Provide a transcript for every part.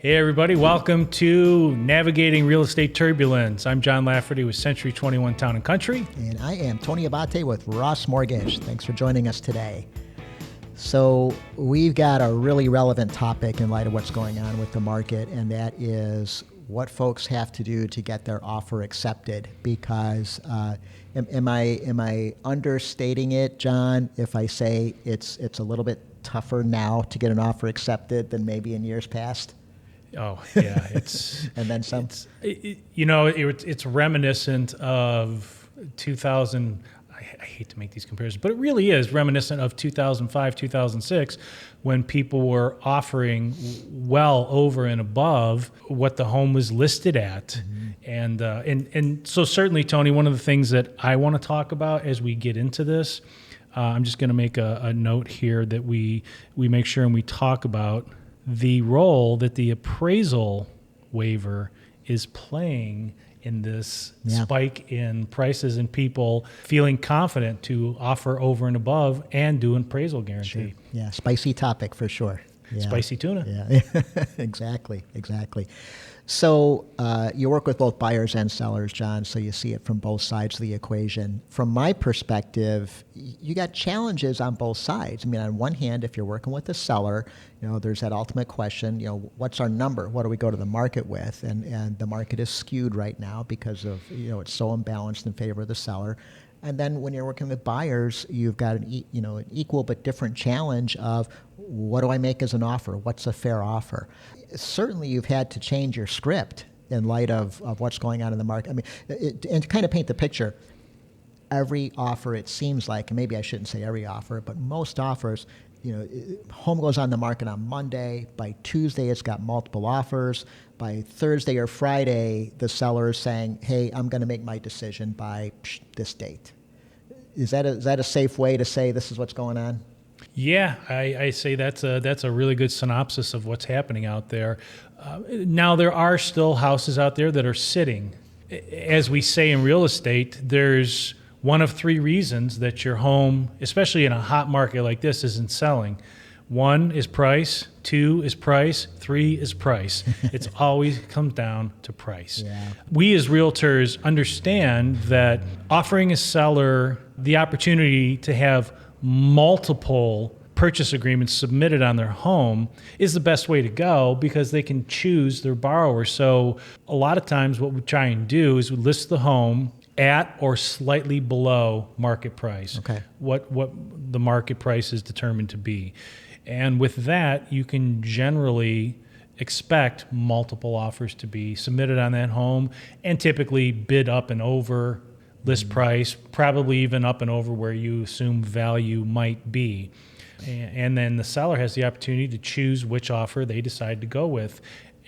Hey everybody, welcome to Navigating Real Estate Turbulence. I'm John Lafferty with Century 21 Town & Country. And I am Tony Abate with Ross Mortgage. Thanks for joining us today. So we've got a really relevant topic in light of what's going on with the market, and that is what folks have to do to get their offer accepted. Because am I understating it, John, if I say it's a little bit tougher now to get an offer accepted than maybe in years past? Oh yeah, it's and then some. It's reminiscent of 2000. I hate to make these comparisons, but it really is reminiscent of 2005, 2006, when people were offering well over and above what the home was listed at. Mm-hmm. And so certainly, Tony, one of the things that I want to talk about as we get into this, I'm just going to make a note here that we make sure and we talk about the role that the appraisal waiver is playing in this spike in prices and people feeling confident to offer over and above and do an appraisal guarantee. Sure. Yeah, spicy topic for sure. Yeah. Spicy tuna. Yeah, exactly. So you work with both buyers and sellers, John, so you see it from both sides of the equation. From my perspective, you got challenges on both sides. I mean, on one hand, if you're working with the seller, there's that ultimate question, what's our number? What do we go to the market with? And the market is skewed right now because of, it's so imbalanced in favor of the seller. And then when you're working with buyers, you've got an equal but different challenge of what do I make as an offer? What's a fair offer? Certainly you've had to change your script in light of what's going on in the market. I mean, and to kind of paint the picture, every offer, it seems like, and maybe I shouldn't say every offer, but most offers, home goes on the market on Monday. By Tuesday, it's got multiple offers. By Thursday or Friday, the seller is saying, hey, I'm going to make my decision by this date. Is that a safe way to say this is what's going on? Yeah, I say that's a really good synopsis of what's happening out there. Now, there are still houses out there that are sitting. As we say in real estate, there's one of three reasons that your home, especially in a hot market like this, isn't selling. One is price, two is price, three is price. It's always comes down to price. Yeah. We as realtors understand that offering a seller the opportunity to have multiple purchase agreements submitted on their home is the best way to go because they can choose their borrower. So a lot of times what we try and do is we list the home at or slightly below market price. Okay. What the market price is determined to be. And with that, you can generally expect multiple offers to be submitted on that home and typically bid up and over list price, probably even up and over where you assume value might be. And then the seller has the opportunity to choose which offer they decide to go with.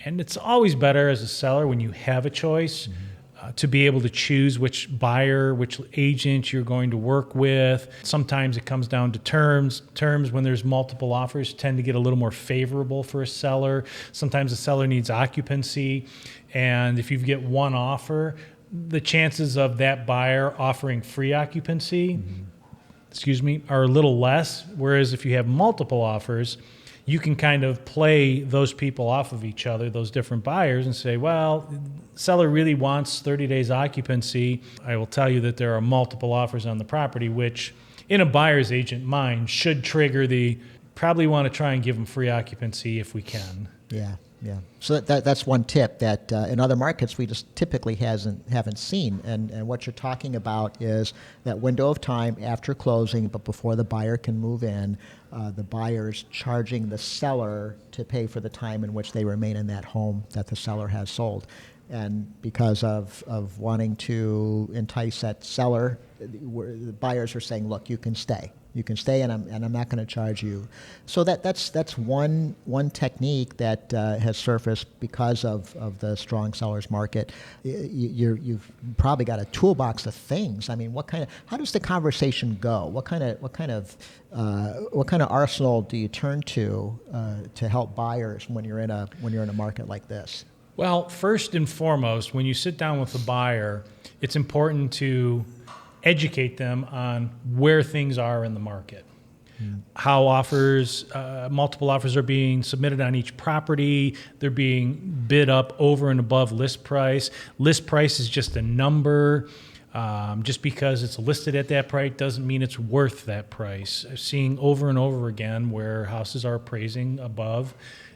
And it's always better as a seller when you have a choice to be able to choose which buyer, which agent you're going to work with. Sometimes it comes down to terms. Terms, when there's multiple offers, tend to get a little more favorable for a seller. Sometimes the seller needs occupancy. And if you get one offer, the chances of that buyer offering free occupancy, are a little less. Whereas if you have multiple offers, you can kind of play those people off of each other, those different buyers, and say, well, seller really wants 30 days occupancy. I will tell you that there are multiple offers on the property, which in a buyer's agent mind should trigger probably want to try and give them free occupancy if we can. Yeah. So that's one tip that in other markets we just typically haven't seen. And what you're talking about is that window of time after closing, but before the buyer can move in, the buyer's charging the seller to pay for the time in which they remain in that home that the seller has sold. And because of wanting to entice that seller, the buyers are saying, look, you can stay. And I'm not going to charge you. So that's one technique that has surfaced because of the strong sellers market. You've probably got a toolbox of things. I mean, how does the conversation go? What kind of arsenal do you turn to help buyers when you're in a market like this? Well, first and foremost, when you sit down with a buyer, it's important to educate them on where things are in the market. how multiple offers are being submitted on each property. They're being bid up over and above list price. List price is just a number. Just because it's listed at that price doesn't mean it's worth that price. I'm seeing over and over again where houses are appraising above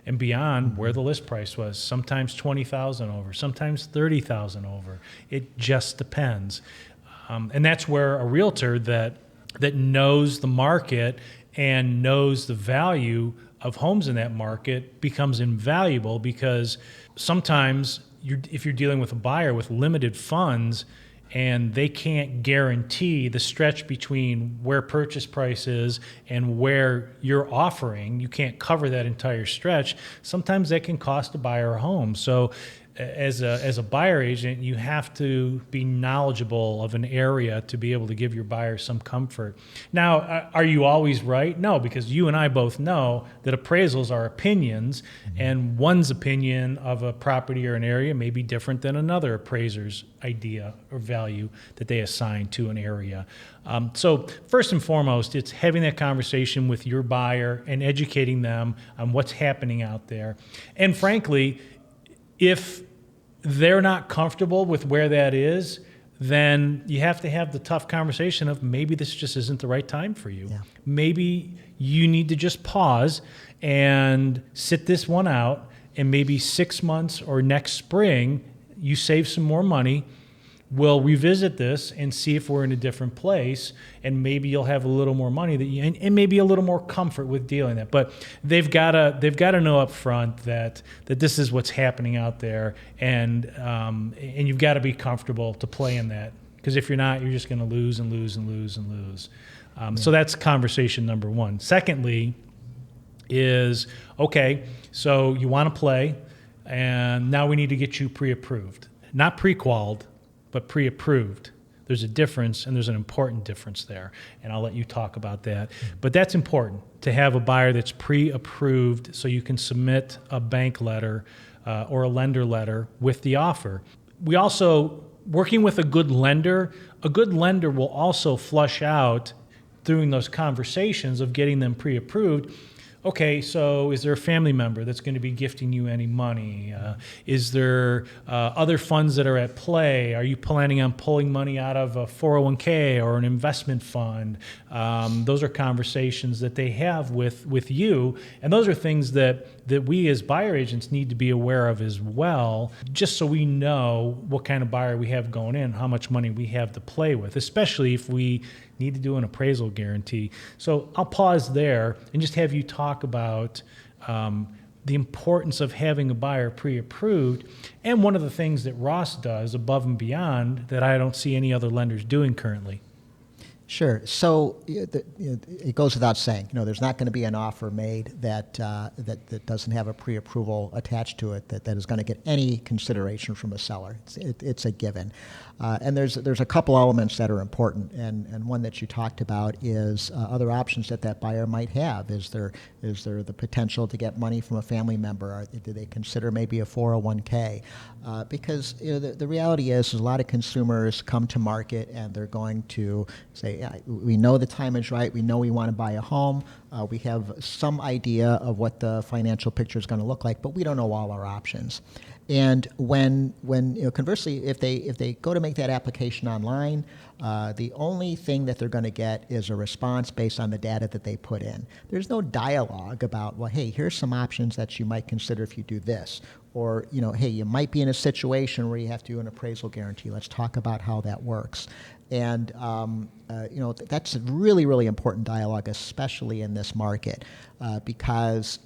and beyond where the list price was. Sometimes 20,000 over, sometimes 30,000 over. It just depends. And that's where a realtor that knows the market and knows the value of homes in that market becomes invaluable, because sometimes if you're dealing with a buyer with limited funds and they can't guarantee the stretch between where purchase price is and where you're offering, you can't cover that entire stretch, sometimes that can cost a buyer a home. So as a buyer agent, you have to be knowledgeable of an area to be able to give your buyer some comfort. Now, are you always right? No, because you and I both know that appraisals are opinions, and one's opinion of a property or an area may be different than another appraiser's idea or value that they assign to an area. So first and foremost, it's having that conversation with your buyer and educating them on what's happening out there. And frankly, if they're not comfortable with where that is, then you have to have the tough conversation of maybe this just isn't the right time for you. Yeah. Maybe you need to just pause and sit this one out, and maybe 6 months or next spring, you save some more money. We'll revisit this and see if we're in a different place, and maybe you'll have a little more money and maybe a little more comfort with dealing that. But they've got to know up front that this is what's happening out there, and you've got to be comfortable to play in that, because if you're not, you're just going to lose and lose and lose and lose. So that's conversation number one. Secondly is, okay, so you want to play, and now we need to get you pre-approved, not pre-qualified, but pre-approved. There's a difference, and there's an important difference there, and I'll let you talk about that. But that's important, to have a buyer that's pre-approved so you can submit a bank letter or a lender letter with the offer. We also, working with a good lender will also flush out during those conversations of getting them pre-approved. Okay, so is there a family member that's going to be gifting you any money? Is there other funds that are at play? Are you planning on pulling money out of a 401k or an investment fund? Those are conversations that they have with you, and those are things that we as buyer agents need to be aware of as well, just so we know what kind of buyer we have going in, how much money we have to play with, especially if we need to do an appraisal guarantee. So I'll pause there and just have you talk about the importance of having a buyer pre-approved, and one of the things that Ross does above and beyond that I don't see any other lenders doing currently. Sure. So it goes without saying, there's not going to be an offer made that doesn't have a pre-approval attached to it that is going to get any consideration from a seller. It's a given. And there's a couple elements that are important, and one that you talked about is other options that buyer might have. Is there the potential to get money from a family member? Do they consider maybe a 401k? Because the reality is a lot of consumers come to market and they're going to say, yeah, we know the time is right. We know we want to buy a home. We have some idea of what the financial picture is going to look like, but we don't know all our options. And when conversely, if they go to make that application online, the only thing that they're going to get is a response based on the data that they put in. There's no dialogue about, well, hey, here's some options that you might consider if you do this. Or, hey, you might be in a situation where you have to do an appraisal guarantee. Let's talk about how that works. And, that's a really, really important dialogue, especially in this market, because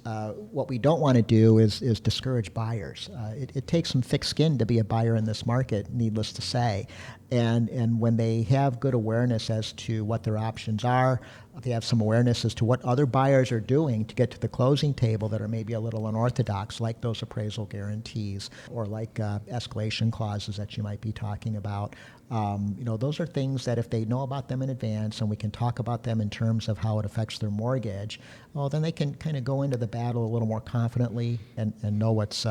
what we don't want to do is discourage buyers. It takes some thick skin to be a buyer in this market, needless to say. And when they have good awareness as to what their options are, they have some awareness as to what other buyers are doing to get to the closing table that are maybe a little unorthodox, like those appraisal guarantees or like escalation clauses that you might be talking about. Those are things that if they know about them in advance and we can talk about them in terms of how it affects their mortgage, well, then they can kind of go into the battle a little more confidently and know what's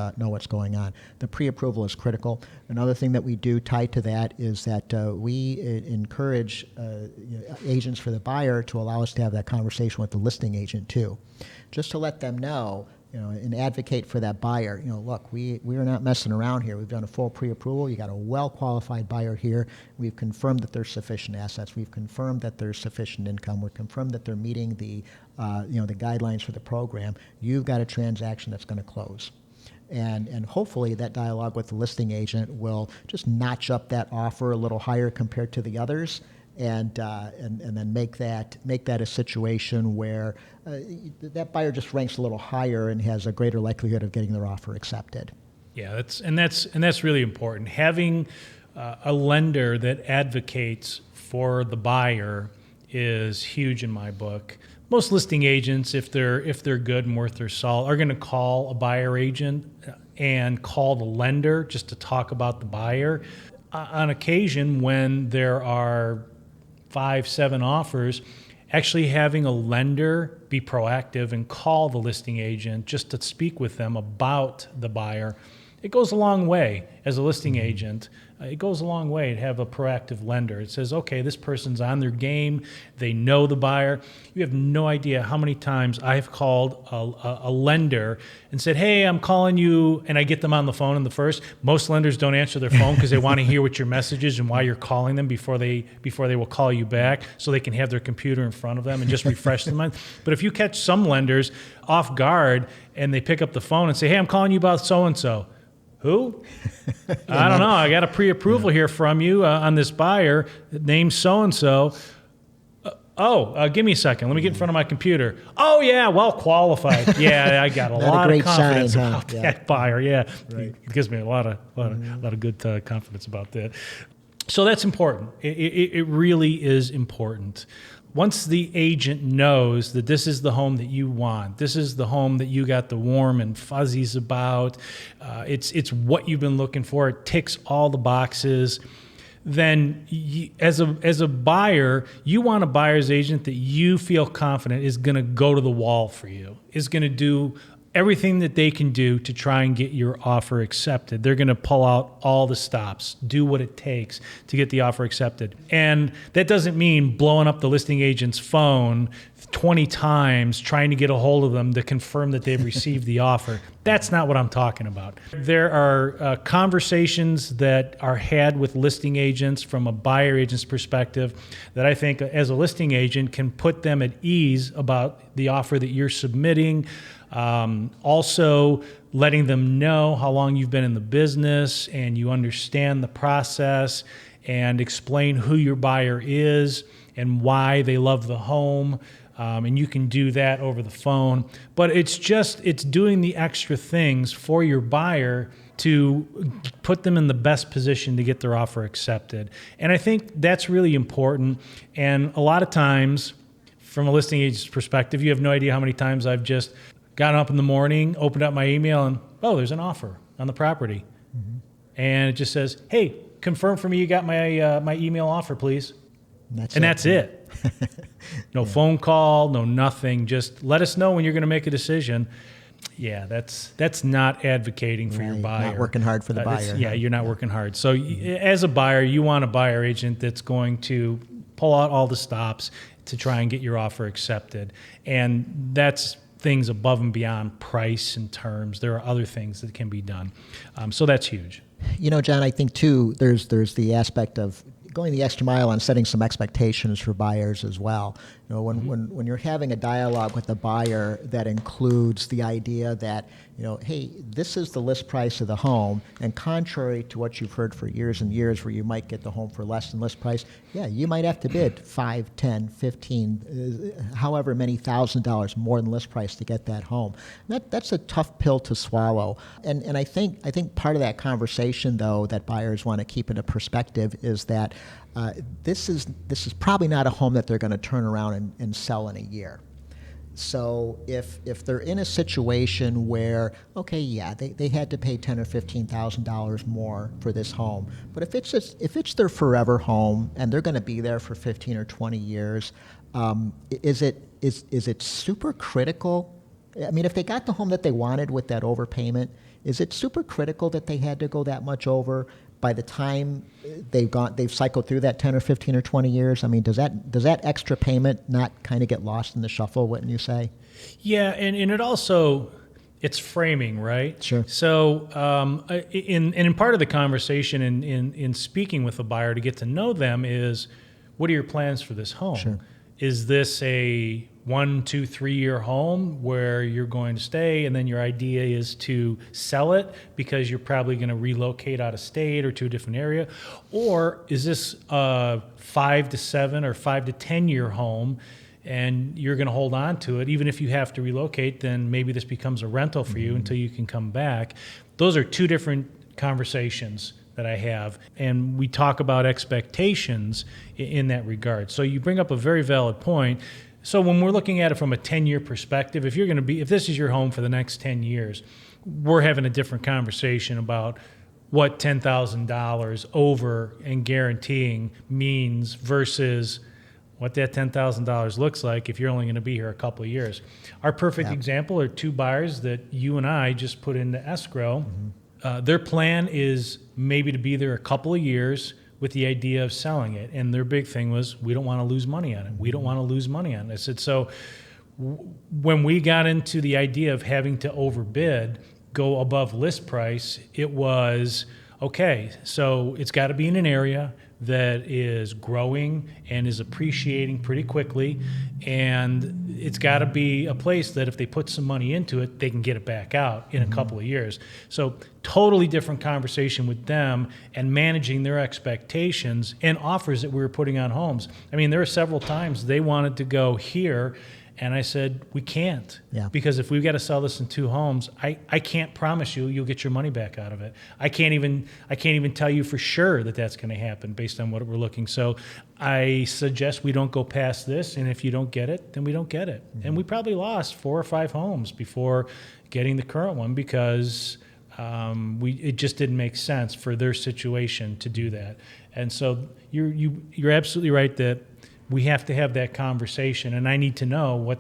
going on. The pre-approval is critical. Another thing that we do tied to that is that we encourage agents for the buyer to allow us to have that conversation with the listing agent too, just to let them know, and advocate for that buyer. Look, we are not messing around here. We've done a full pre-approval. You got a well-qualified buyer here. We've confirmed that there's sufficient assets. We've confirmed that there's sufficient income. We've confirmed that they're meeting the guidelines for the program. You've got a transaction that's going to close. And hopefully that dialogue with the listing agent will just notch up that offer a little higher compared to the others, and then make that a situation where that buyer just ranks a little higher and has a greater likelihood of getting their offer accepted. Yeah, that's really important. Having a lender that advocates for the buyer is huge in my book. Most listing agents, if they're good and worth their salt, are going to call a buyer agent and call the lender just to talk about the buyer. On occasion, when there are 5-7 offers, actually having a lender be proactive and call the listing agent just to speak with them about the buyer, it goes a long way as a listing agent. It goes a long way to have a proactive lender. It says, okay, this person's on their game. They know the buyer. You have no idea how many times I've called a lender and said, hey, I'm calling you, and I get them on the phone in the first. Most lenders don't answer their phone because they want to hear what your message is and why you're calling them before they will call you back, so they can have their computer in front of them and just refresh them. But if you catch some lenders off guard and they pick up the phone and say, hey, I'm calling you about so-and-so. Who? I don't know. I got a pre-approval here from you on this buyer named so-and-so. Give me a second. Let me get in front of my computer. Oh, yeah, well qualified. Yeah, I got a lot of confidence about that buyer. Yeah, right. It gives me a lot of good confidence about that. So that's important. It really is important. Once the agent knows that this is the home that you want, this is the home that you got the warm and fuzzies about, it's what you've been looking for, it ticks all the boxes, then as a buyer, you want a buyer's agent that you feel confident is going to go to the wall for you, is going to do everything that they can do to try and get your offer accepted. They're going to pull out all the stops, do what it takes to get the offer accepted. And that doesn't mean blowing up the listing agent's phone 20 times trying to get a hold of them to confirm that they've received the offer. That's not what I'm talking about. There are conversations that are had with listing agents from a buyer agent's perspective that I think as a listing agent can put them at ease about the offer that you're submitting. Also letting them know how long you've been in the business and you understand the process, and explain who your buyer is and why they love the home. And you can do that over the phone. But it's doing the extra things for your buyer to put them in the best position to get their offer accepted. And I think that's really important. And a lot of times, from a listing agent's perspective, you have no idea how many times I've just gotten up in the morning, opened up my email, and, there's an offer on the property. Mm-hmm. And it just says, hey, confirm for me you got my email offer, please. That's it. No phone call, no nothing. Just let us know when you're going to make a decision. Yeah, that's not advocating for your buyer. Not working hard for the buyer. You're not working hard. So as a buyer, you want a buyer agent that's going to pull out all the stops to try and get your offer accepted. And that's things above and beyond price and terms. There are other things that can be done. So that's huge. John, I think too, there's the aspect of going the extra mile on setting some expectations for buyers as well. When you're having a dialogue with the buyer that includes the idea that, hey, this is the list price of the home, and contrary to what you've heard for years and years where you might get the home for less than list price, you might have to bid $5, $10, $15, however many $1,000 more than list price to get that home. That's a tough pill to swallow. And I think part of that conversation, though, that buyers want to keep into perspective is that this is probably not a home that they're going to turn around and sell in a year. So if they're in a situation where, they had to pay $10,000 or $15,000 more for this home, but if it's their forever home and they're going to be there for 15 or 20 years, is it super critical? I mean, if they got the home that they wanted with that overpayment, is it super critical that they had to go that much over? by the time they've cycled through that 10 or 15 or 20 years, I mean, does that extra payment not kind of get lost in the shuffle, wouldn't you say? Yeah, and it also, it's framing, right? Sure. So in part of the conversation in speaking with a buyer to get to know them is, what are your plans for this home? Sure. Is this a 1, 2, 3 year home where you're going to stay and then your idea is to sell it because you're probably going to relocate out of state or to a different area? Or is this a 5 to 7 or 5 to 10 year home and you're going to hold on to it? Even if you have to relocate, then maybe this becomes a rental for you until you can come back. Those are two different conversations that I have, and we talk about expectations in that regard. So you bring up a very valid point. So when we're looking at it from a 10-year perspective, if this is your home for the next 10 years, we're having a different conversation about what $10,000 over and guaranteeing means versus what that $10,000 looks like if you're only going to be here a couple of years. Our perfect example are two buyers that you and I just put into escrow. Their plan is maybe to be there a couple of years with the idea of selling it. And their big thing was, we don't want to lose money on it. We don't want to lose money on it. I said, so when we got into the idea of having to overbid, go above list price, it was, okay, so it's got to be in an area that is growing and is appreciating pretty quickly, and it's got to be a place that if they put some money into it, they can get it back out in a couple of years. So totally different conversation with them and managing their expectations and offers that we were putting on homes. I mean, there were several times they wanted to go here, and I said, we can't. Yeah. Because if we've got to sell this in 2 homes, I can't promise you'll get your money back out of it. I can't even tell you for sure that that's going to happen based on what we're looking. So I suggest we don't go past this, and if you don't get it, then we don't get it. And we probably lost 4 or 5 homes before getting the current one because it just didn't make sense for their situation to do that. And so you're absolutely right that we have to have that conversation, and I need to know what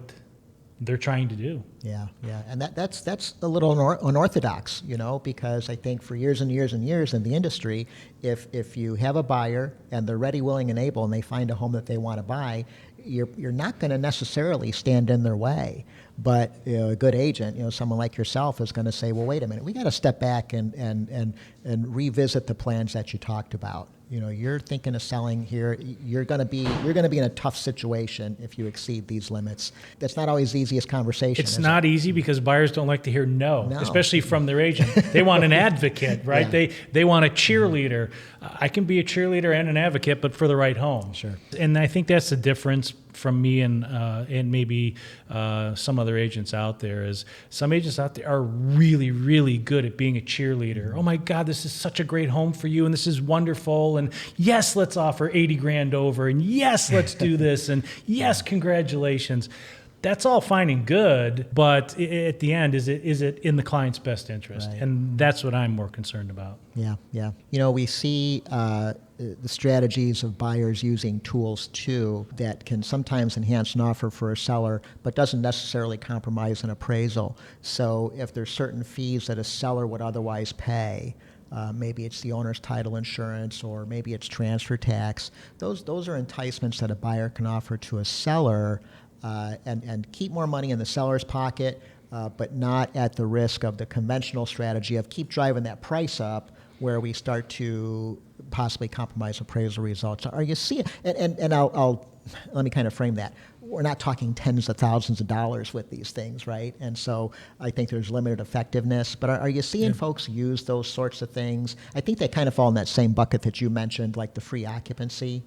they're trying to do. Yeah, and that's a little unorthodox, because I think for years and years and years in the industry, if you have a buyer and they're ready, willing, and able, and they find a home that they want to buy, you're not going to necessarily stand in their way. But a good agent, someone like yourself, is going to say, well, wait a minute, we got to step back and revisit the plans that you talked about. You're thinking of selling here. You're going to be in a tough situation if you exceed these limits. That's not always the easiest conversation. It's not easy because buyers don't like to hear no, especially from their agent. They want an advocate, right? Yeah. They want a cheerleader. I can be a cheerleader and an advocate, but for the right home. Sure. And I think that's the difference from me and maybe some other agents out there. Is some agents out there are really, really good at being a cheerleader. Oh my God, this is such a great home for you, and this is wonderful. And yes, let's offer 80 grand over, and yes, let's do this, and yes, congratulations. That's all fine and good, but at the end, is it in the client's best interest? Right. And that's what I'm more concerned about. Yeah. We see the strategies of buyers using tools too that can sometimes enhance an offer for a seller, but doesn't necessarily compromise an appraisal. So if there's certain fees that a seller would otherwise pay, maybe it's the owner's title insurance, or maybe it's transfer tax. Those are enticements that a buyer can offer to a seller. And keep more money in the seller's pocket, but not at the risk of the conventional strategy of keep driving that price up, where we start to possibly compromise appraisal results. Are you seeing? And I'll let me kind of frame that. We're not talking tens of thousands of dollars with these things, right? And so I think there's limited effectiveness. But are you seeing folks use those sorts of things? I think they kind of fall in that same bucket that you mentioned, like the free occupancy.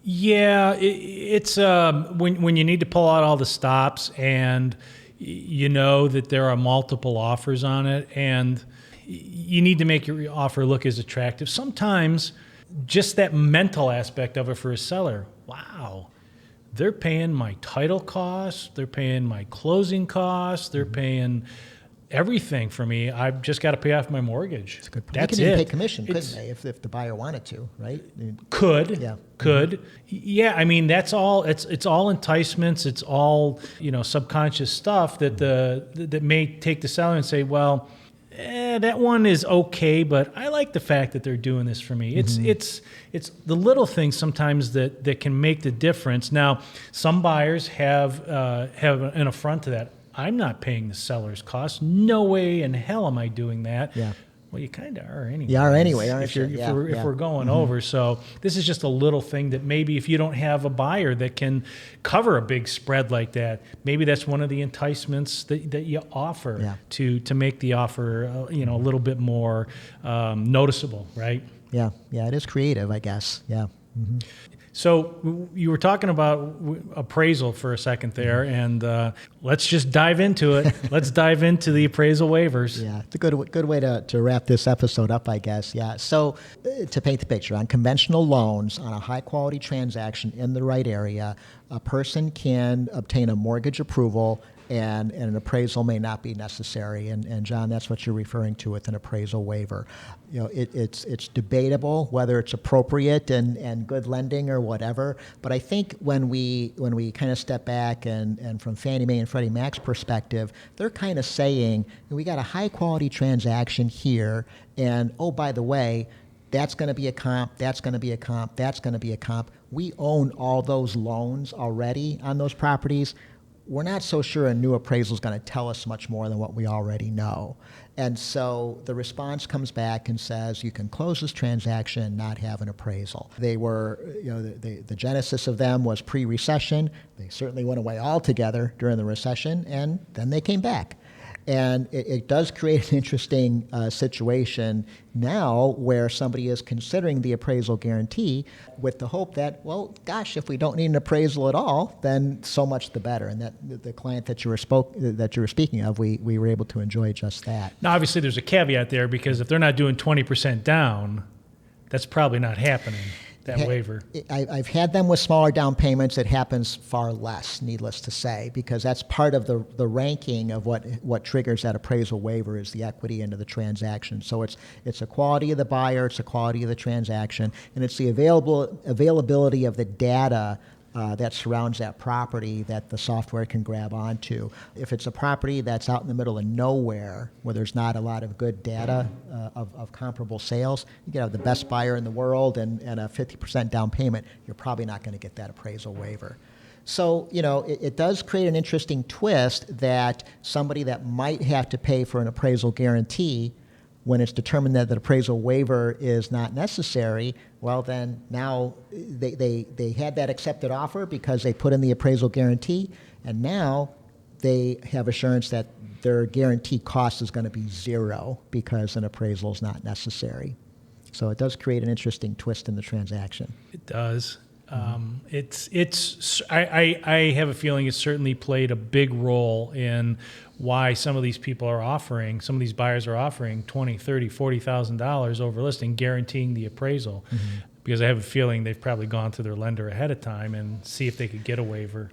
It's when you need to pull out all the stops and you know that there are multiple offers on it and you need to make your offer look as attractive. Sometimes just that mental aspect of it for a seller, wow, they're paying my title costs, they're paying my closing costs, they're paying everything for me. I've just got to pay off my mortgage. That's a good point. That's they can even it. pay commission, couldn't they, if the buyer wanted to, right? Could. Yeah, I mean, that's all. It's all enticements. It's all subconscious stuff that may take the seller and say, well, That one is okay, but I like the fact that they're doing this for me. It's the little things sometimes that can make the difference. Now, some buyers have an affront to that. I'm not paying the seller's cost. No way in hell am I doing that. Yeah. Well, you kind of are anyway. You are anyway, aren't if you? If we're going over. So this is just a little thing that maybe if you don't have a buyer that can cover a big spread like that, maybe that's one of the enticements that you offer to make the offer a little bit more noticeable, right? Yeah, it is creative, I guess. Yeah. Mm-hmm. So you were talking about appraisal for a second there, and let's just dive into it. Let's dive into the appraisal waivers. Yeah, it's a good way to wrap this episode up, I guess. Yeah. So to paint the picture, on conventional loans, on a high-quality transaction in the right area, a person can obtain a mortgage approval and an appraisal may not be necessary. And John, that's what you're referring to with an appraisal waiver. It's debatable whether it's appropriate and good lending or whatever. But I think when we kind of step back and from Fannie Mae and Freddie Mac's perspective, they're kind of saying we got a high quality transaction here, and oh, by the way, that's going to be a comp, that's going to be a comp, that's going to be a comp. We own all those loans already on those properties. We're not so sure a new appraisal is going to tell us much more than what we already know. And so the response comes back and says, you can close this transaction and not have an appraisal. They were, the genesis of them was pre-recession. They certainly went away altogether during the recession, and then they came back. And it does create an interesting situation now where somebody is considering the appraisal guarantee with the hope that, well, gosh, if we don't need an appraisal at all, then so much the better. And that the client that you were speaking of, we were able to enjoy just that. Now, obviously, there's a caveat there because if they're not doing 20% down, that's probably not happening. That waiver. I've had them with smaller down payments. It happens far less, needless to say, because that's part of the ranking of what triggers that appraisal waiver is the equity into the transaction. So it's a quality of the buyer, it's a quality of the transaction, and it's the availability of the data that surrounds that property that the software can grab onto. If it's a property that's out in the middle of nowhere where there's not a lot of good data of comparable sales, you can have the best buyer in the world and a 50% down payment, you're probably not going to get that appraisal waiver. So, it does create an interesting twist that somebody that might have to pay for an appraisal guarantee, when it's determined that the appraisal waiver is not necessary, well, then now they had that accepted offer because they put in the appraisal guarantee, and now they have assurance that their guarantee cost is going to be zero because an appraisal is not necessary. So it does create an interesting twist in the transaction. It does. I have a feeling it certainly played a big role in why some of these buyers are offering $20,000, $30,000, $40,000 over listing, guaranteeing the appraisal. Mm-hmm. Because I have a feeling they've probably gone to their lender ahead of time and see if they could get a waiver.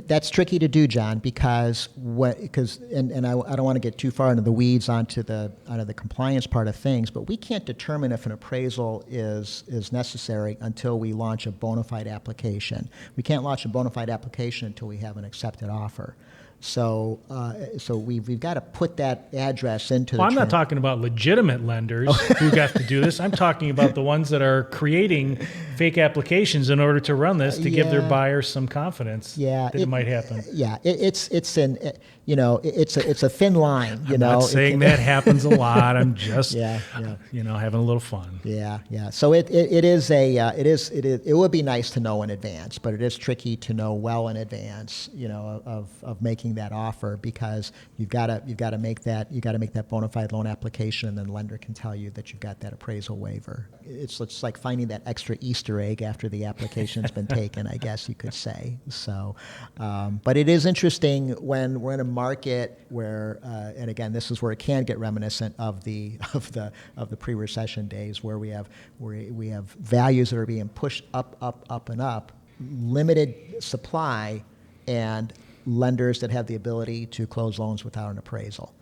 That's tricky to do, John, because I don't want to get too far into the weeds onto the compliance part of things, but we can't determine if an appraisal is necessary until we launch a bona fide application. We can't launch a bona fide application until we have an accepted offer. So we've got to put that address into I'm not talking about legitimate lenders who got to do this. I'm talking about the ones that are creating fake applications in order to run this to give their buyers some confidence that it might happen. Yeah, it's a thin line. I'm not saying that happens a lot. I'm just having a little fun. Yeah. So it would be nice to know in advance, but it is tricky to know well in advance, of making that offer, because you've got to make that bona fide loan application, and then the lender can tell you that you've got that appraisal waiver. It's like finding that extra Easter egg after the application's been taken, I guess you could say. So, but it is interesting when we're in a market where, and again, this is where it can get reminiscent of the pre-recession days, where we have values that are being pushed up and up, limited supply, and lenders that have the ability to close loans without an appraisal.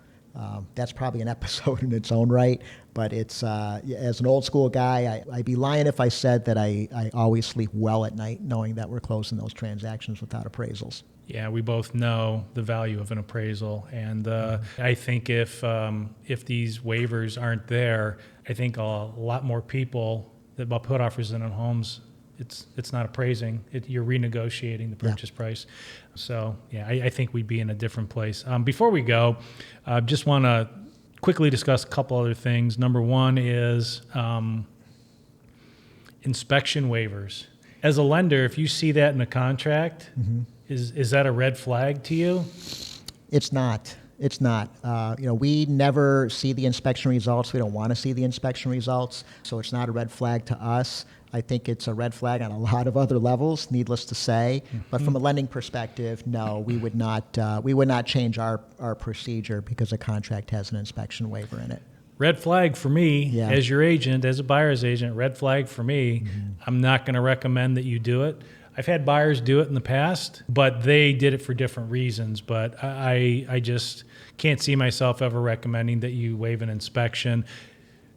That's probably an episode in its own right, but it's as an old school guy, I'd be lying if I said that I always sleep well at night knowing that we're closing those transactions without appraisals. Yeah, we both know the value of an appraisal, and I think if these waivers aren't there, I think a lot more people that will put offers in on homes. It's not appraising; you're renegotiating the purchase price. So yeah, I think we'd be in a different place. Before we go, just want to quickly discuss a couple other things. Number one is inspection waivers. As a lender, if you see that in a contract, is that a red flag to you? It's not. It's not. We never see the inspection results. We don't want to see the inspection results, so it's not a red flag to us. I think it's a red flag on a lot of other levels, needless to say. But from a lending perspective, no, we would not change our procedure because a contract has an inspection waiver in it. Red flag for me, as your agent, as a buyer's agent, red flag for me. I'm not going to recommend that you do it. I've had buyers do it in the past, but they did it for different reasons. But I just can't see myself ever recommending that you waive an inspection.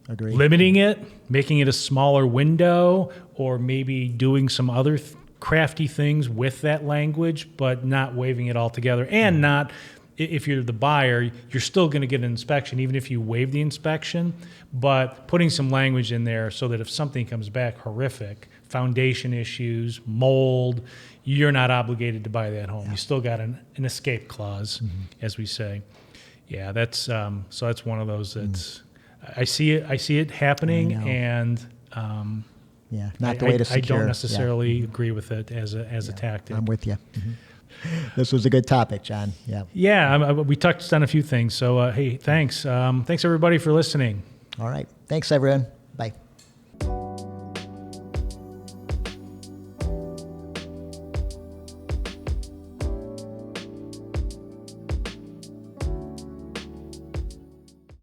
Agreed. Limiting it, making it a smaller window, or maybe doing some other crafty things with that language, but not waiving it altogether. And not, if you're the buyer, you're still going to get an inspection, even if you waive the inspection, but putting some language in there so that if something comes back horrific, foundation issues, mold, you're not obligated to buy that home. You still got an escape clause, as we say. Yeah, that's so that's one of those that's I see it happening, and not the way to secure. I don't necessarily agree with it as a tactic. I'm with you. This was a good topic, John. We touched on a few things. So hey, thanks everybody for listening. All right, thanks everyone.